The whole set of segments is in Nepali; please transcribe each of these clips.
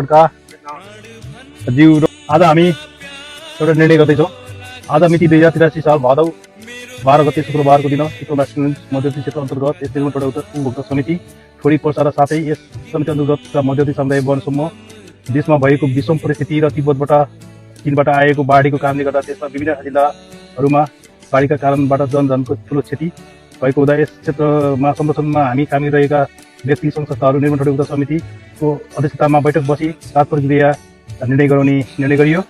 खड्का ज्यू र आज हामी एउटा निर्णय गर्दैछौँ। आज मिति 2083 साल भदौ 12 गते शुक्रबारको दिन चितवन मध्यवर्ती क्षेत्र अन्तर्गत यस निर्माण उपभोक्ता समिति छोडी पर्सा र साथै यस समिति अन्तर्गतका मध्यवर्ती समुदाय वन समूह देशमा भएको विषम परिस्थिति र तिब्बतबाट चीनबाट आएको बाढीको कारणले गर्दा देशमा विभिन्न जिल्लाहरूमा बाढीका कारणबाट जनधनको ठुलो क्षति भएको हुँदा यस क्षेत्रमा संरक्षणमा हामी कामी रहेका व्यक्ति संस्थाहरू निर्माण उपभोक्ता समितिको अध्यक्षतामा बैठक बसी रात प्रक्रिया निर्णय गराउने निर्णय गरियो।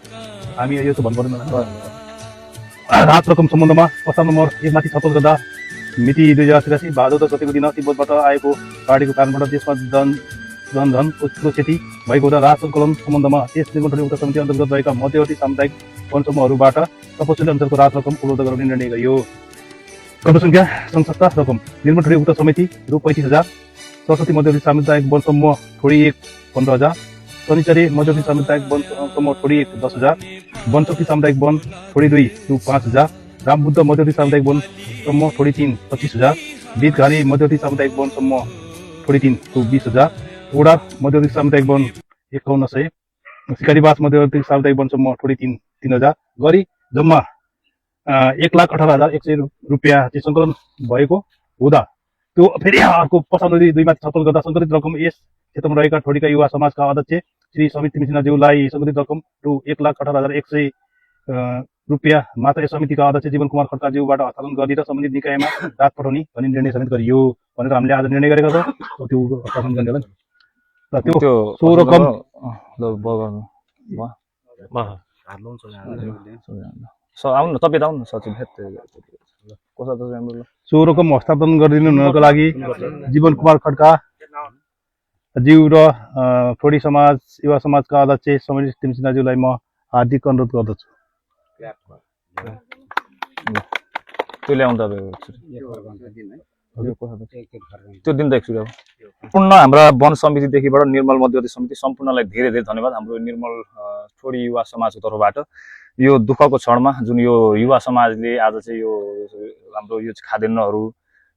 हामी यो त भन्नु पर्दैन, राहत रकम सम्बन्धमा प्रस्ताव नम्बर 1 माथि छलफल गर्दा मिति 2083 भादौ 10 गतेको दिन तिब्बतबाट आएको बाढीको कारणबाट देशमा जनधनको ठुलो क्षति भएको हुँदा राहत रकम सम्बन्धमा यस निर्माण उपभोक्ता समिति अन्तर्गत रहेका मध्यवर्ती सामुदायिक वन समूहहरूबाट तपसिल अनुसारको राहत रकम उपलब्ध गराउने निर्णय गरियो। कर्मसङ्ख्या संस्था रकम निर्माण उपभोक्ता समिति रु 35,000, सरस्वती मध्यवर्ती सामुदायिक वन समूह छोडी 1 15,000, शनिचरी मध्यवर्ती सामुदायिक वन समूह छोडी 1 10,000, वनचौकी सामुदायिक वन छोडी 2 रु 5,000, रामबुद्ध मध्यवर्ती सामुदायिक वन समूह छोडी 3 25,000, बीतघारी मध्यवर्ती सामुदायिक वन समूह छोडी 3 रु 20,000, ओडा मध्यवर्ती सामुदायिक वन 5100, सिकारीबास मध्यवर्ती सामुदायिक वन समूह छोडी 3,000 गरी जम्मा 1,18,100 रुपियाँ चाहिँ सङ्कलन भएको हुँदा त्यो फेरि अर्को प्रस्ताव नदी 2 माथि छलफल गर्दा सङ्कलित रकम यस क्षेत्रमा रहेका ठोडीका युवा समाजका अध्यक्ष श्री समित मिसिनाज्यूलाई सङ्कलित रकम रु 1,18,100 रुपियाँ मात्र यस समितिका अध्यक्ष जीवन कुमार खड्काज्यूबाट हस्तान्तरण गरिदिएर सम्बन्धित निकायमा राहत पठाउने भन्ने निर्णय समेत गरियो भनेर हामीले आज निर्णय गरेका छौँ। त्यो हस्तान्तरण गर्ने होला र त्यो सो रकम आउनु न तपाईँ आउनु सचिव सो रकम हस्तान्तरण गरिदिनु हुनको लागि जीवन कुमार खड्का ज्यू र ठोडी समाज युवा समाजका अध्यक्ष समित मिसिनाज्यूलाई म हार्दिक अनुरोध गर्दछु। त्यो ल्याउनु त्यो दिन त एकचोटि अब सम्पूर्ण हाम्रा वन समितिदेखिबाट निर्मल मध्यवर्ती समिति सम्पूर्णलाई धेरै धेरै धन्यवाद। हाम्रो निर्मल छोडी युवा समाजको तर्फबाट यो दुःखको क्षणमा जुन यो युवा समाजले आज चाहिँ यो हाम्रो यो खाद्यान्नहरू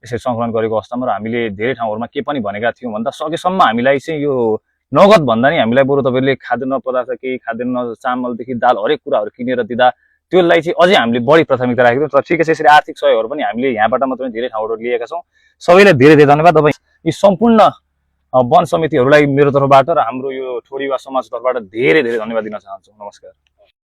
यसरी सङ्कलन गरेको अवस्थामा र हामीले धेरै ठाउँहरूमा के पनि भनेका थियौँ भन्दा सकेसम्म हामीलाई चाहिँ यो नगद भन्दा नि हामीलाई बरु तपाईँले खाद्यान्न पदार्थ केही खाद्यान्न चामलदेखि दाल हरेक कुराहरू किनेर दिँदा त्यसलाई चाहिँ अझै हामीले बढी प्राथमिकता राखेको छौँ। तर ठिकै छ, यसरी आर्थिक सहयोगहरू पनि हामीले यहाँबाट मात्रै धेरै ठाउँहरू लिएका छौँ। सबैलाई धेरै धेरै धन्यवाद। तपाईँ यी सम्पूर्ण वन समितिहरूलाई मेरो तर्फबाट र हाम्रो यो ठोडी युवा समाजको तर्फबाट धेरै धेरै धन्यवाद दिन चाहन्छु। नमस्कार।